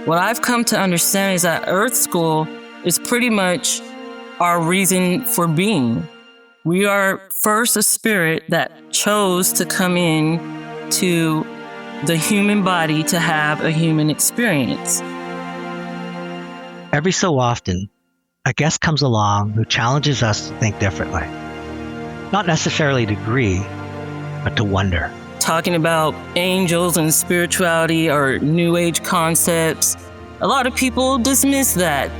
What I've come to understand is that Earth School is pretty much our reason for being. We are first a spirit that chose to come in to the human body to have a human experience. Every so often, a guest comes along who challenges us to think differently. Not necessarily to agree, but to wonder. Talking about angels and spirituality or New Age concepts, a lot of people dismiss that.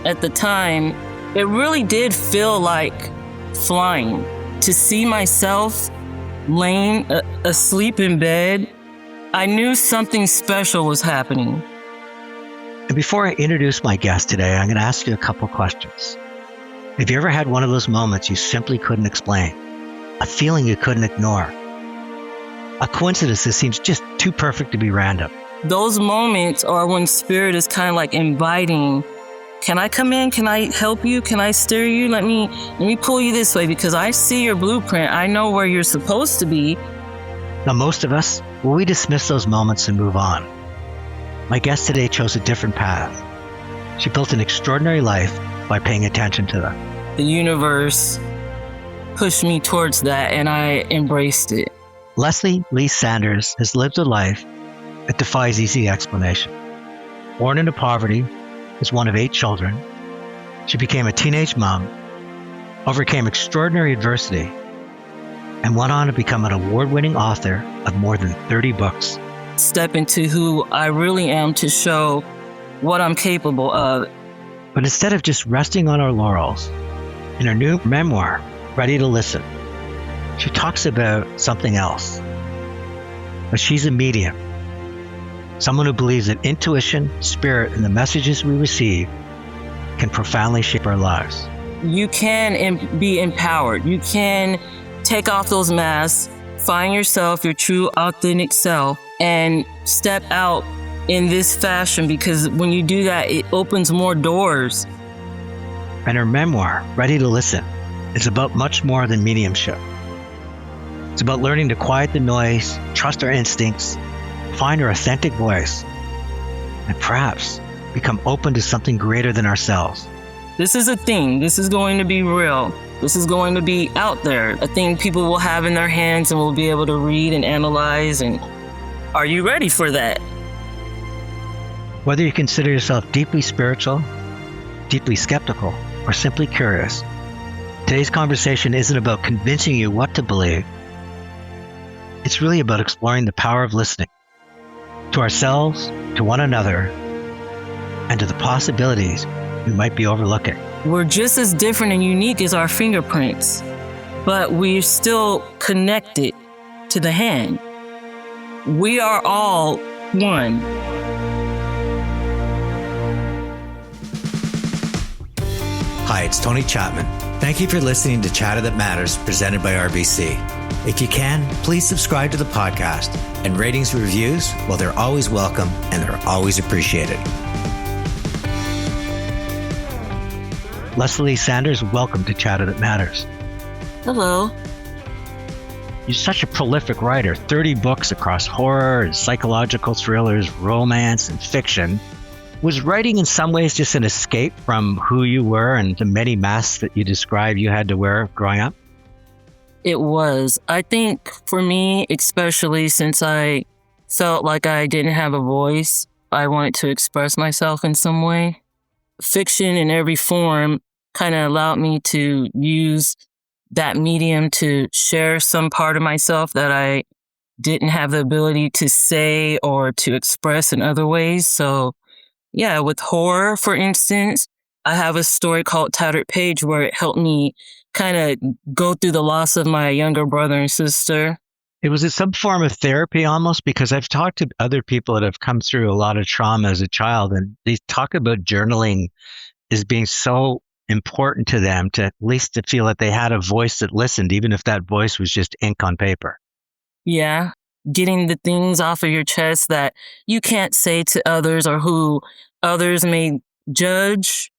At the time, it really did feel like flying. To see myself laying asleep in bed, I knew something special was happening. And before I introduce my guest today, I'm going to ask you a couple questions. Have you ever had one of those moments you simply couldn't explain? A feeling you couldn't ignore? A coincidence that seems just too perfect to be random? Those moments are when spirit is kind of like inviting, can I come in? Can I help you? Can I steer you? Let me pull you this way because I see your blueprint. I know where you're supposed to be. Now, most of us, we dismiss those moments and move on. My guest today chose a different path. She built an extraordinary life by paying attention to them. The universe pushed me towards that and I embraced it. Leslie Lee Sanders has lived a life that defies easy explanation. Born into poverty, as one of 8 children, she became a teenage mom, overcame extraordinary adversity, and went on to become an award-winning author of more than 30 books. Step into who I really am to show what I'm capable of. But instead of just resting on her laurels, in her new memoir, Ready to Listen, she talks about something else. But she's a medium, someone who believes that intuition, spirit, and the messages we receive can profoundly shape our lives. You can be empowered. You can take off those masks, find yourself, your true authentic self, and step out in this fashion because when you do that, it opens more doors. And her memoir, Ready to Listen, is about much more than mediumship. It's about learning to quiet the noise, trust our instincts, find our authentic voice, and perhaps become open to something greater than ourselves. This is a thing. This is going to be real. This is going to be out there. A thing people will have in their hands and will be able to read and analyze. And are you ready for that? Whether you consider yourself deeply spiritual, deeply skeptical, or simply curious, today's conversation isn't about convincing you what to believe. It's really about exploring the power of listening to ourselves, to one another, and to the possibilities we might be overlooking. We're just as different and unique as our fingerprints, but we're still connected to the hand. We are all one. Hi, it's Tony Chapman. Thank you for listening to Chatter That Matters, presented by RBC. If you can, please subscribe to the podcast, and ratings and reviews, well, they're always welcome and they're always appreciated. Leslie Sanders, welcome to Chatter That Matters. Hello. You're such a prolific writer, 30 books across horror and psychological thrillers, romance, and fiction. Was writing in some ways just an escape from who you were and the many masks that you describe you had to wear growing up? It was. I think for me, especially since I felt like I didn't have a voice, I wanted to express myself in some way. Fiction in every form kind of allowed me to use that medium to share some part of myself that I didn't have the ability to say or to express in other ways. So yeah, with horror, for instance, I have a story called Tattered Page where it helped me kind of go through the loss of my younger brother and sister. It was some form of therapy almost, because I've talked to other people that have come through a lot of trauma as a child, and they talk about journaling as being so important to them to at least to feel that they had a voice that listened, even if that voice was just ink on paper. Yeah. Getting the things off of your chest that you can't say to others or who others may judge,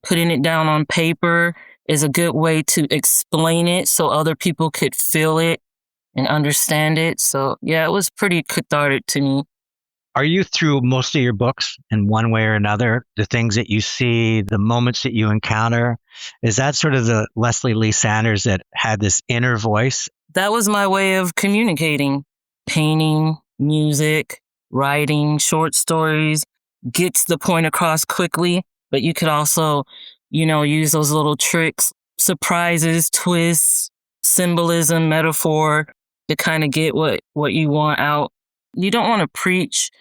putting it down on paper is a good way to explain it so other people could feel it and understand it. So yeah, it was pretty cathartic to me. Are you through most of your books in one way or another? The things that you see, the moments that you encounter, is that sort of the Leslie Lee Sanders that had this inner voice? That was my way of communicating. Painting, music, writing, short stories, gets the point across quickly, but you could also, use those little tricks, surprises, twists, symbolism, metaphor to kind of get what you want out. You don't want to preach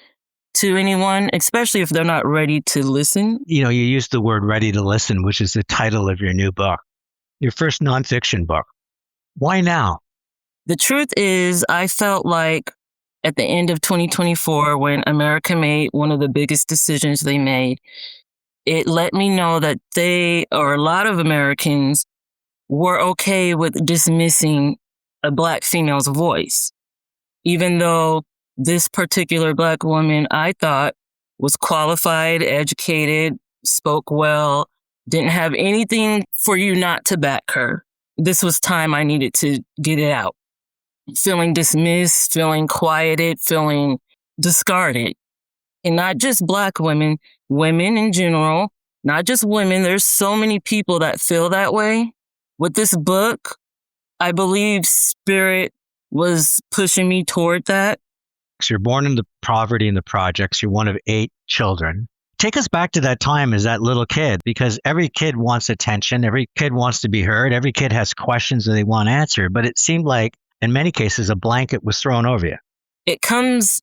to anyone, especially if they're not ready to listen. You used the word ready to listen, which is the title of your new book, your first nonfiction book. Why now? The truth is, I felt like at the end of 2024, when America made one of the biggest decisions they made, it let me know that a lot of Americans were okay with dismissing a Black female's voice, even though this particular Black woman, I thought, was qualified, educated, spoke well, didn't have anything for you not to back her. This was time I needed to get it out. Feeling dismissed, feeling quieted, feeling discarded. And not just Black women, women in general, not just women. There's so many people that feel that way. With this book, I believe Spirit was pushing me toward that. You're born into poverty in the projects. You're one of 8 children. Take us back to that time as that little kid, because every kid wants attention. Every kid wants to be heard. Every kid has questions that they want answered. But it seemed like, in many cases, a blanket was thrown over you. It comes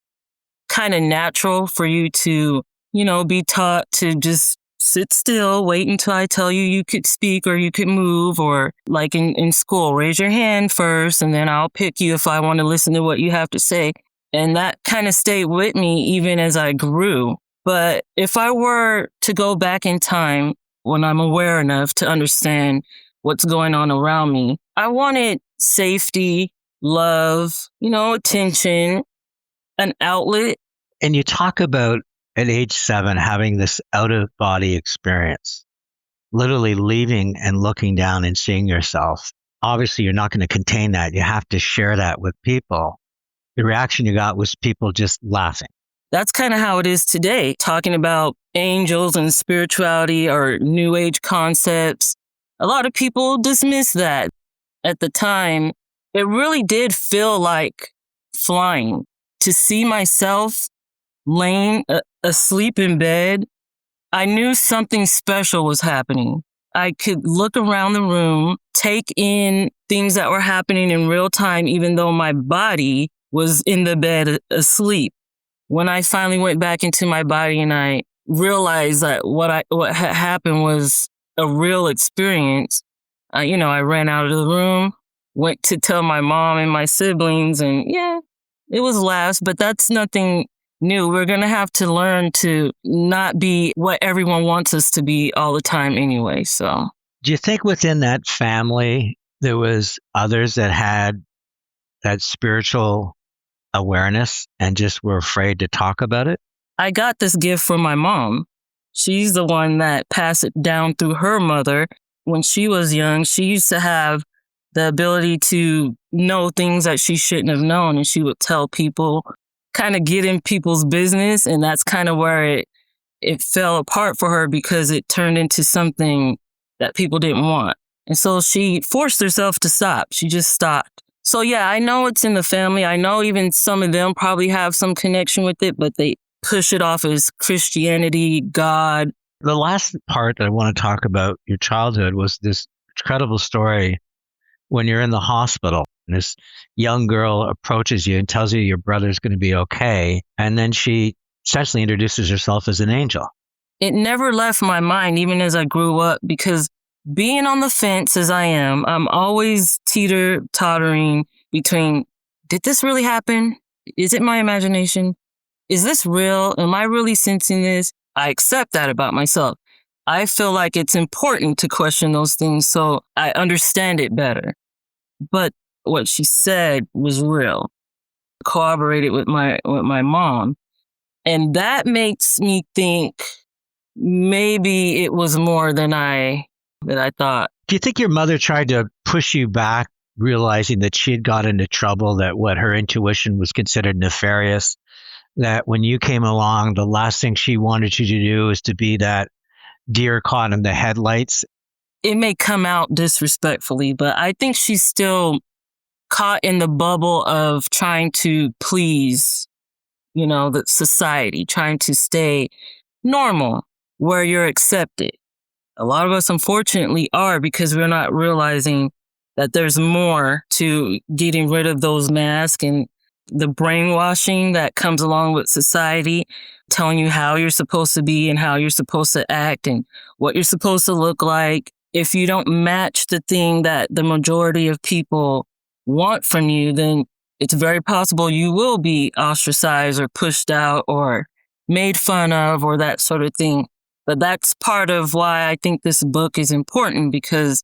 kind of natural for you to, be taught to just sit still, wait until I tell you you could speak or you could move, or like in school, raise your hand first and then I'll pick you if I want to listen to what you have to say. And that kind of stayed with me even as I grew. But if I were to go back in time when I'm aware enough to understand what's going on around me, I wanted safety, love, attention, an outlet. And you talk about at age 7 having this out-of-body experience, literally leaving and looking down and seeing yourself. Obviously, you're not going to contain that. You have to share that with people. The reaction you got was people just laughing. That's kind of how it is today, talking about angels and spirituality or new age concepts. A lot of people dismiss that. At the time, it really did feel like flying. To see myself laying asleep in bed, I knew something special was happening. I could look around the room, take in things that were happening in real time, even though my body was in the bed asleep. When I finally went back into my body and I realized that what had happened was a real experience, I ran out of the room, went to tell my mom and my siblings, and it was laughs, but that's nothing new. We're going to have to learn to not be what everyone wants us to be all the time anyway. So, do you think within that family there was others that had that spiritual awareness and just were afraid to talk about it? I got this gift from my mom. She's the one that passed it down through her mother. When she was young, she used to have the ability to know things that she shouldn't have known, and she would tell people, kind of get in people's business, and that's kind of where it fell apart for her because it turned into something that people didn't want. And so she forced herself to stop. She just stopped. So yeah, I know it's in the family. I know even some of them probably have some connection with it, but they push it off as Christianity, God. The last part that I want to talk about your childhood was this incredible story when you're in the hospital. And this young girl approaches you and tells you your brother's going to be okay. And then she essentially introduces herself as an angel. It never left my mind, even as I grew up, because being on the fence as I am, I'm always teeter-tottering between, did this really happen? Is it my imagination? Is this real? Am I really sensing this? I accept that about myself. I feel like it's important to question those things so I understand it better. But what she said was real. Corroborated with my mom. And that makes me think maybe it was more than I thought. Do you think your mother tried to push you back, realizing that she had got into trouble, that what her intuition was considered nefarious, that when you came along, the last thing she wanted you to do is to be that deer caught in the headlights? It may come out disrespectfully, but I think she's still caught in the bubble of trying to please, the society, trying to stay normal where you're accepted. A lot of us, unfortunately, are, because we're not realizing that there's more to getting rid of those masks and the brainwashing that comes along with society, telling you how you're supposed to be and how you're supposed to act and what you're supposed to look like. If you don't match the thing that the majority of people want from you, then it's very possible you will be ostracized or pushed out or made fun of or that sort of thing. But that's part of why I think this book is important, because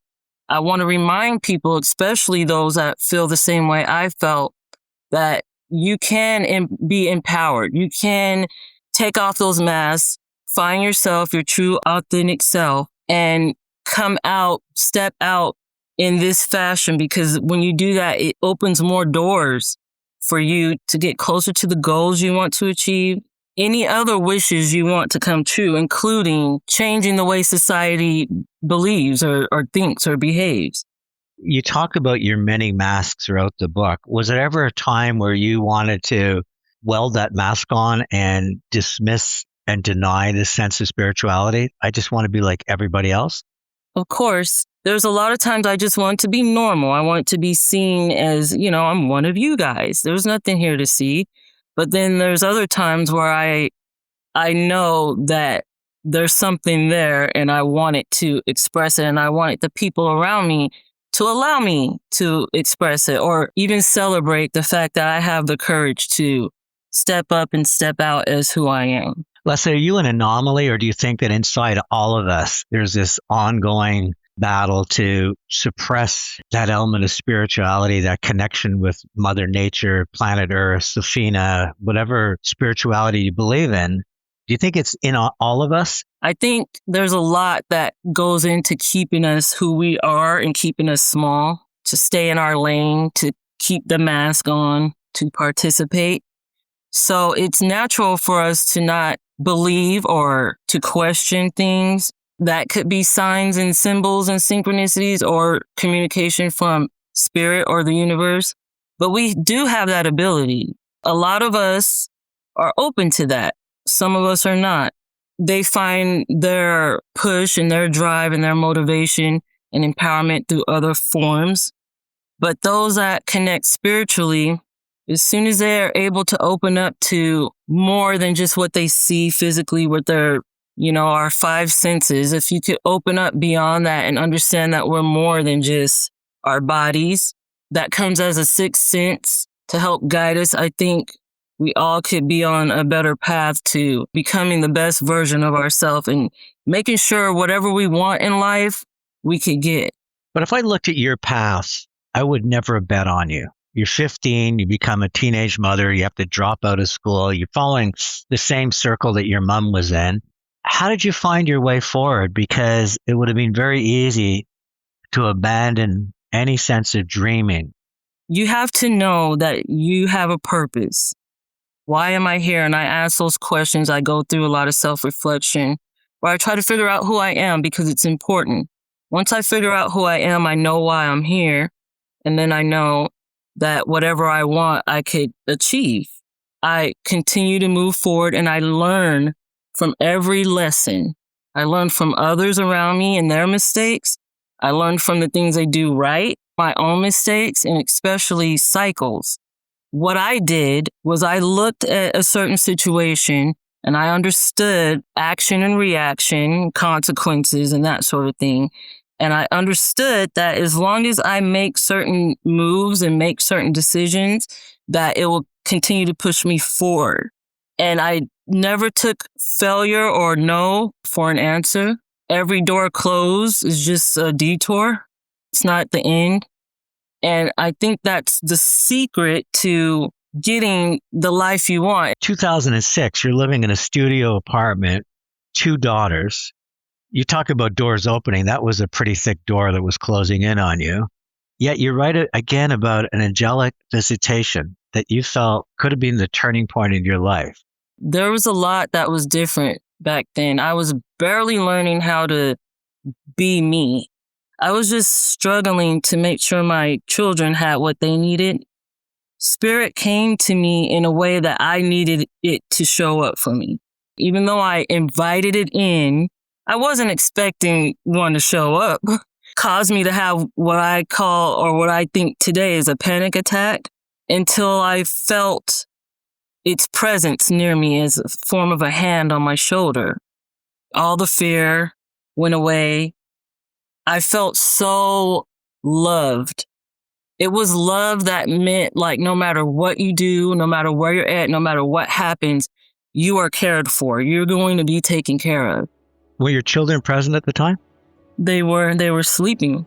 I want to remind people, especially those that feel the same way I felt, that you can be empowered. You can take off those masks, find yourself, your true authentic self, and come out, step out in this fashion, because when you do that, it opens more doors for you to get closer to the goals you want to achieve, any other wishes you want to come true, including changing the way society believes or thinks or behaves. You talk about your many masks throughout the book. Was there ever a time where you wanted to weld that mask on and dismiss and deny this sense of spirituality? I just want to be like everybody else? Of course, there's a lot of times I just want to be normal. I want to be seen as, I'm one of you guys. There's nothing here to see. But then there's other times where I know that there's something there and I want it to express it, and I want the people around me to allow me to express it, or even celebrate the fact that I have the courage to step up and step out as who I am. Leslie, are you an anomaly, or do you think that inside all of us, there's this ongoing battle to suppress that element of spirituality, that connection with Mother Nature, planet Earth, Safina, whatever spirituality you believe in? Do you think it's in all of us? I think there's a lot that goes into keeping us who we are and keeping us small, to stay in our lane, to keep the mask on, to participate. So it's natural for us to not believe or to question things that could be signs and symbols and synchronicities or communication from spirit or the universe. But we do have that ability. A lot of us are open to that. Some of us are not. They find their push and their drive and their motivation and empowerment through other forms. But those that connect spiritually, as soon as they are able to open up to more than just what they see physically with their, our five senses, if you could open up beyond that and understand that we're more than just our bodies, that comes as a sixth sense to help guide us. I think we all could be on a better path to becoming the best version of ourselves and making sure whatever we want in life, we could get. But if I looked at your path, I would never bet on you. You're 15, you become a teenage mother, you have to drop out of school, you're following the same circle that your mom was in. How did you find your way forward? Because it would have been very easy to abandon any sense of dreaming. You have to know that you have a purpose. Why am I here? And I ask those questions. I go through a lot of self-reflection where I try to figure out who I am, because it's important. Once I figure out who I am, I know why I'm here. And then I know that whatever I want, I could achieve. I continue to move forward and I learn from every lesson. I learn from others around me and their mistakes. I learn from the things they do right, my own mistakes, and especially cycles. What I did was I looked at a certain situation and I understood action and reaction, consequences, and that sort of thing. And I understood that as long as I make certain moves and make certain decisions, that it will continue to push me forward. And I never took failure or no for an answer. Every door closed is just a detour. It's not the end. And I think that's the secret to getting the life you want. 2006, you're living in a studio apartment, 2 daughters. You talk about doors opening. That was a pretty thick door that was closing in on you. Yet you write again about an angelic visitation. that you felt could have been the turning point in your life? There was a lot that was different back then. I was barely learning how to be me. I was just struggling to make sure my children had what they needed. Spirit came to me in a way that I needed it to show up for me. Even though I invited it in, I wasn't expecting one to show up. Caused me to have what I call, or what I think today is, a panic attack, until I felt its presence near me as a form of a hand on my shoulder. All the fear went away. I felt so loved. It was love that meant, like, no matter what you do, no matter where you're at, no matter what happens, you are cared for. You're going to be taken care of. Were your children present at the time? They were sleeping.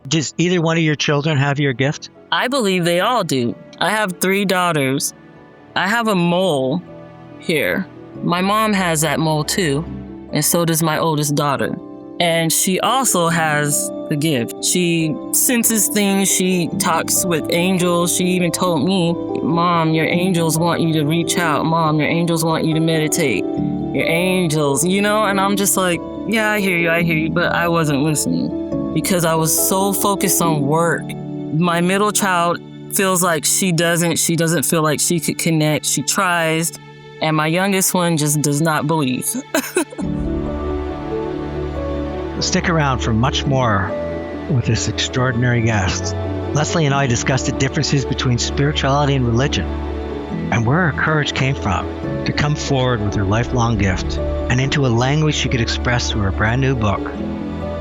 Does either one of your children have your gift? I believe they all do. I have 3 daughters. I have a mole here. My mom has that mole too, and so does my oldest daughter. And she also has the gift. She senses things. She talks with angels. She even told me, "Mom, your angels want you to reach out. Mom, your angels want you to meditate. Your angels," and I'm just like, yeah, I hear you. But I wasn't listening because I was so focused on work. My middle child feels like she doesn't feel like she could connect. She tries. And my youngest one just does not believe. Stick around for much more with this extraordinary guest. Leslie and I discussed the differences between spirituality and religion, and where her courage came from to come forward with her lifelong gift and into a language she could express through her brand new book,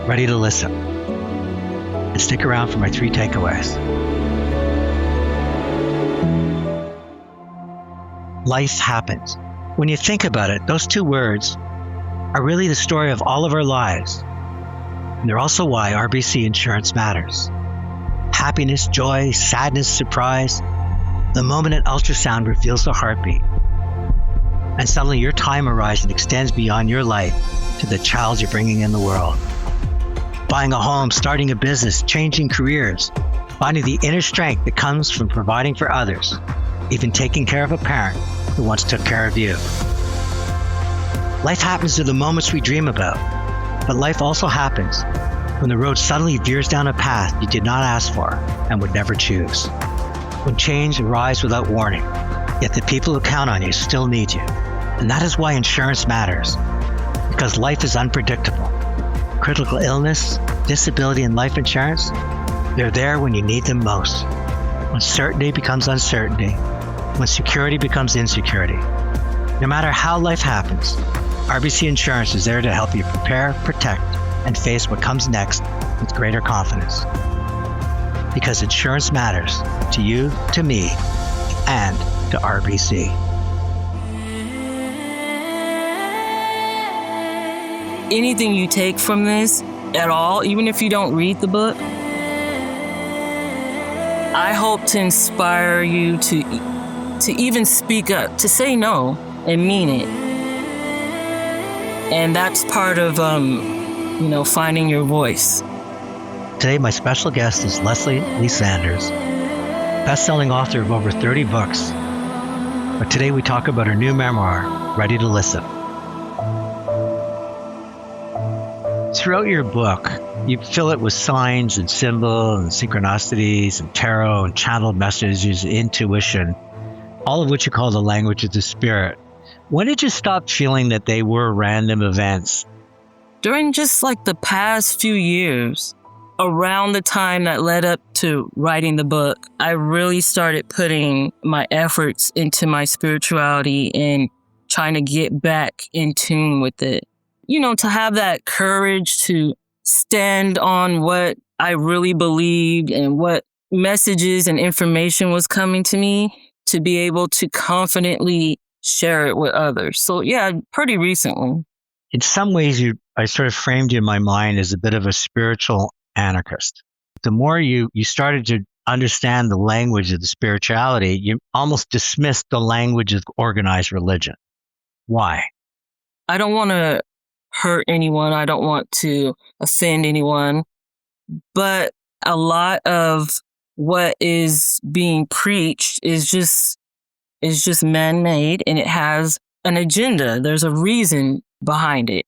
Ready to Listen. And stick around for my 3 takeaways. Life happens. When you think about it, those 2 words are really the story of all of our lives. And they're also why RBC insurance matters. Happiness, joy, sadness, surprise. The moment an ultrasound reveals the heartbeat. And suddenly your time horizon extends beyond your life to the child you're bringing in the world. Buying a home, starting a business, changing careers, finding the inner strength that comes from providing for others, even taking care of a parent who once took care of you. Life happens to the moments we dream about, but life also happens when the road suddenly veers down a path you did not ask for and would never choose. When change arrives without warning, yet the people who count on you still need you. And that is why insurance matters, because life is unpredictable. Critical illness, disability, and life insurance, they're there when you need them most. When certainty becomes uncertainty, when security becomes insecurity. No matter how life happens, RBC Insurance is there to help you prepare, protect, and face what comes next with greater confidence. Because insurance matters to you, to me, and to RBC. Anything you take from this at all, even if you don't read the book, I hope to inspire you to even speak up, to say no and mean it. And that's part of, finding your voice. Today, my special guest is Leslie Lee Sanders, best-selling author of over 30 books. But today we talk about her new memoir, Ready to Listen. Throughout your book, you fill it with signs and symbols and synchronicities and tarot and channeled messages, intuition, all of which you call the language of the spirit. When did you stop feeling that they were random events? During just like the past few years, around the time that led up to writing the book, I really started putting my efforts into my spirituality and trying to get back in tune with it. To have that courage to stand on what I really believed and what messages and information was coming to me, to be able to confidently share it with others. So yeah, pretty recently. In some ways, I sort of framed you in my mind as a bit of a spiritual anarchist. The more you started to understand the language of the spirituality, you almost dismissed the language of organized religion. Why? I don't want to hurt anyone. I don't want to offend anyone. But a lot of what is being preached is just man-made, and it has an agenda. There's a reason behind it.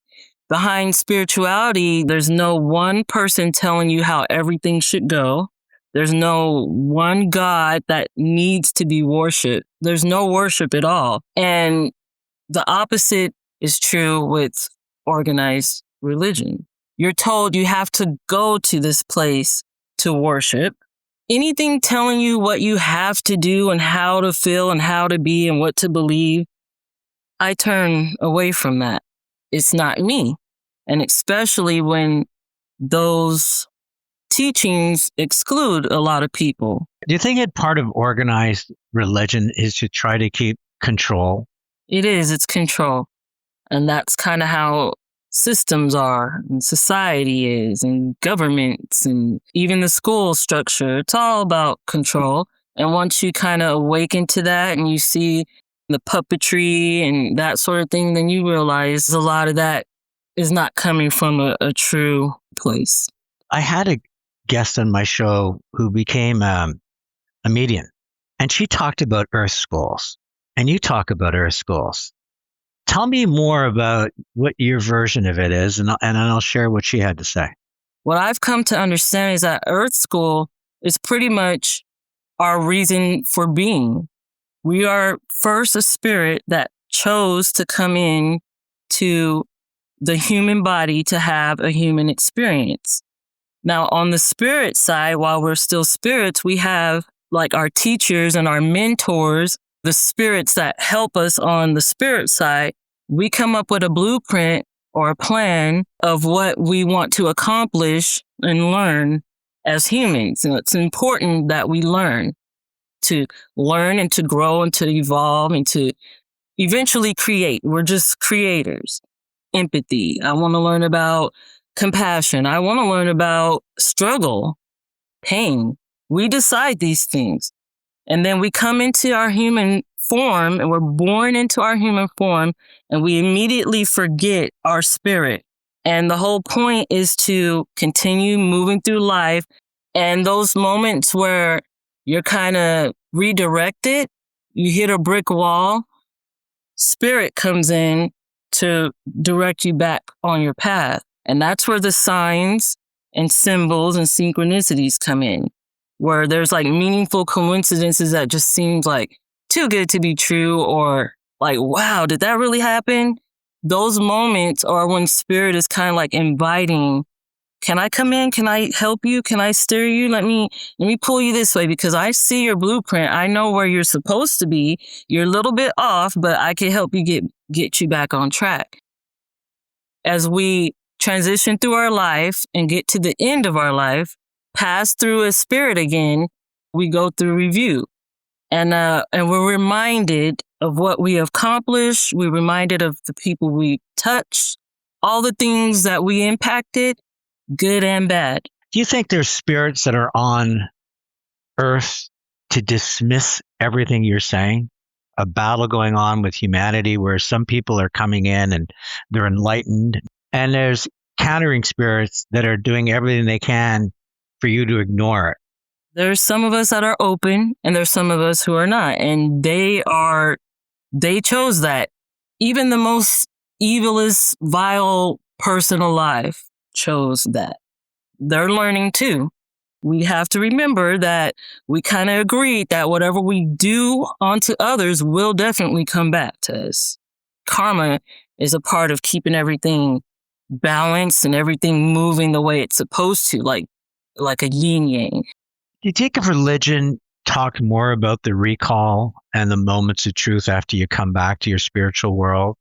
Behind spirituality, there's no one person telling you how everything should go. There's no one God that needs to be worshiped. There's no worship at all. And the opposite is true with organized religion. You're told you have to go to this place to worship. Anything telling you what you have to do and how to feel and how to be and what to believe, I turn away from that. It's not me. And especially when those teachings exclude a lot of people. Do you think that part of organized religion is to try to keep control? It is, it's control. And that's kind of how systems are, and society is, and governments, and even the school structure. It's all about control. And once you kind of awaken to that and you see the puppetry and that sort of thing, then you realize a lot of that is not coming from a true place. I had a guest on my show who became a medium, and she talked about Earth schools, and you talk about Earth schools. Tell me more about what your version of it is, and I'll share what she had to say. What I've come to understand is that Earth School is pretty much our reason for being. We are first a spirit that chose to come in to the human body to have a human experience. Now, on the spirit side, while we're still spirits, we have like our teachers and our mentors, the spirits that help us on the spirit side. We come up with a blueprint or a plan of what we want to accomplish and learn as humans. And it's important that we learn and to grow and to evolve and to eventually create. We're just creators. Empathy. I want to learn about compassion. I want to learn about struggle, pain. We decide these things. And then we come into our human form, and we're born into our human form, and we immediately forget our spirit. And the whole point is to continue moving through life. And those moments where you're kind of redirected, you hit a brick wall, spirit comes in to direct you back on your path. And that's where the signs and symbols and synchronicities come in, where there's like meaningful coincidences that just seems like too good to be true, or like, wow, did that really happen? Those moments are when spirit is kind of like inviting, can I come in? Can I help you? Can I steer you? Let me pull you this way because I see your blueprint. I know where you're supposed to be. You're a little bit off, but I can help you get you back on track. As we transition through our life and get to the end of our life, pass through a spirit again, we go through review. And we're reminded of what we have accomplished. We're reminded of the people we touched, all the things that we impacted, good and bad. Do you think there's spirits that are on Earth to dismiss everything you're saying? A battle going on with humanity where some people are coming in and they're enlightened, and there's countering spirits that are doing everything they can for you to ignore it. There's some of us that are open, and there's some of us who are not. And they chose that. Even the most evilest, vile person alive chose that. They're learning too. We have to remember that we kind of agreed that whatever we do onto others will definitely come back to us. Karma is a part of keeping everything balanced and everything moving the way it's supposed to, like a yin yang. Do you think if religion talked more about the recall and the moments of truth after you come back to your spiritual world,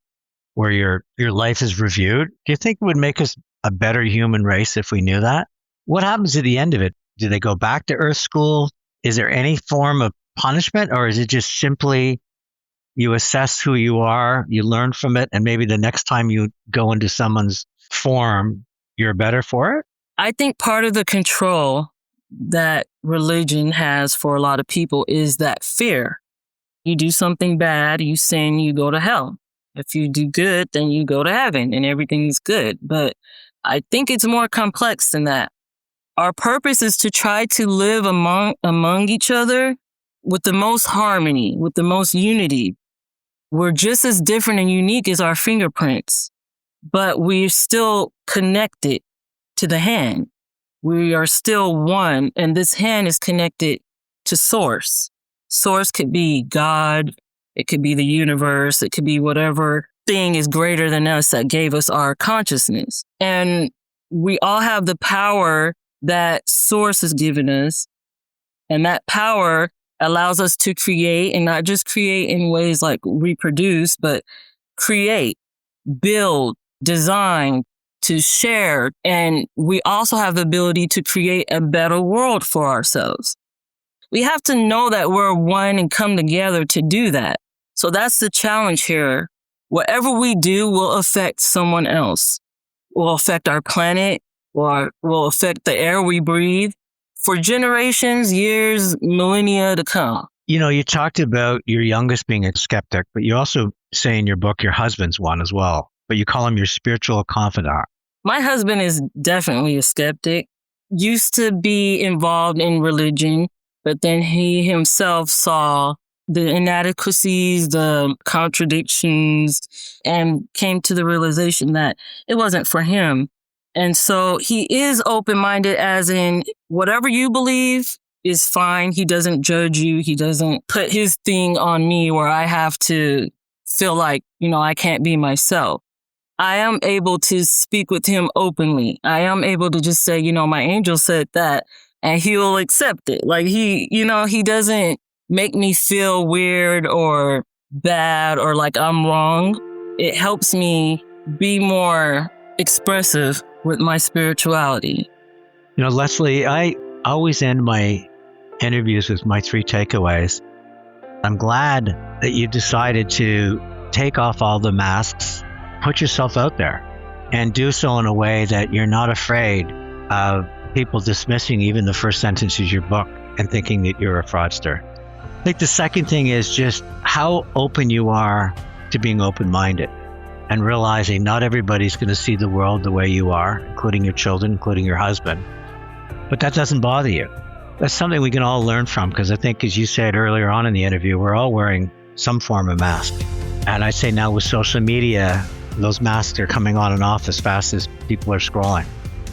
where your life is reviewed, do you think it would make us a better human race if we knew that? What happens at the end of it? Do they go back to Earth School? Is there any form of punishment, or is it just simply you assess who you are, you learn from it, and maybe the next time you go into someone's form, you're better for it? I think part of the control that religion has for a lot of people is that fear. You do something bad, you sin, you go to hell. If you do good, then you go to heaven and everything's good. But I think it's more complex than that. Our purpose is to try to live among each other with the most harmony, with the most unity. We're just as different and unique as our fingerprints, but we're still connected to the hand. We are still one, and this hand is connected to source. Source could be God, it could be the universe, it could be whatever thing is greater than us that gave us our consciousness. And we all have the power that source has given us, and that power allows us to create, and not just create in ways like reproduce, but create, build, design, to share. And we also have the ability to create a better world for ourselves. We have to know that we're one and come together to do that. So that's the challenge here. Whatever we do will affect someone else, will affect our planet, or will affect the air we breathe for generations, years, millennia to come. You know, you talked about your youngest being a skeptic, but you also say in your book your husband's one as well, but you call him your spiritual confidant. My husband is definitely a skeptic. Used to be involved in religion, but then he himself saw the inadequacies, the contradictions, and came to the realization that it wasn't for him. And so he is open-minded, as in whatever you believe is fine. He doesn't judge you. He doesn't put his thing on me where I have to feel like, I can't be myself. I am able to speak with him openly. I am able to just say, my angel said that, and he'll accept it. Like he doesn't make me feel weird or bad or like I'm wrong. It helps me be more expressive with my spirituality. Leslie, I always end my interviews with my 3 takeaways. I'm glad that you decided to take off all the masks, put yourself out there, and do so in a way that you're not afraid of people dismissing even the first sentence of your book and thinking that you're a fraudster. I think the second thing is just how open you are to being open-minded and realizing not everybody's going to see the world the way you are, including your children, including your husband. But that doesn't bother you. That's something we can all learn from, because I think, as you said earlier on in the interview, we're all wearing some form of mask. And I say now with social media, those masks are coming on and off as fast as people are scrolling.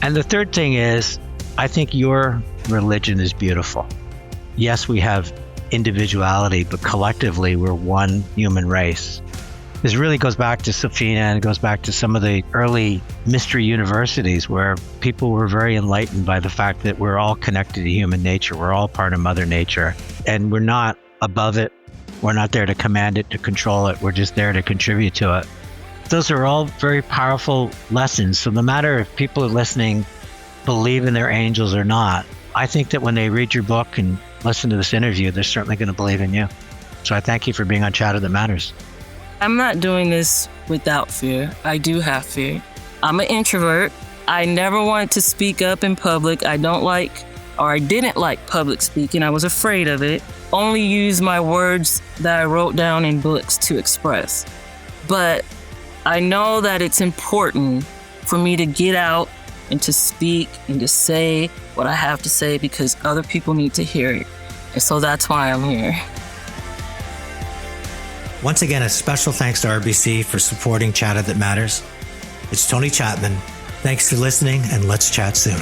And the third thing is, I think your religion is beautiful. Yes, we have individuality, but collectively we're one human race. This really goes back to Safina, and it goes back to some of the early mystery universities where people were very enlightened by the fact that we're all connected to human nature. We're all part of Mother Nature, and we're not above it. We're not there to command it, to control it. We're just there to contribute to it. Those are all very powerful lessons. So no matter if people are listening believe in their angels or not, I think that when they read your book and listen to this interview, they're certainly going to believe in you. So I thank you for being on Chatter That Matters. I'm not doing this without fear. I do have fear. I'm an introvert. I never wanted to speak up in public. I didn't like public speaking. I was afraid of it. Only use my words that I wrote down in books to express. But I know that it's important for me to get out and to speak and to say what I have to say, because other people need to hear it. And so that's why I'm here. Once again, a special thanks to RBC for supporting Chatter That Matters. It's Tony Chapman. Thanks for listening, and let's chat soon.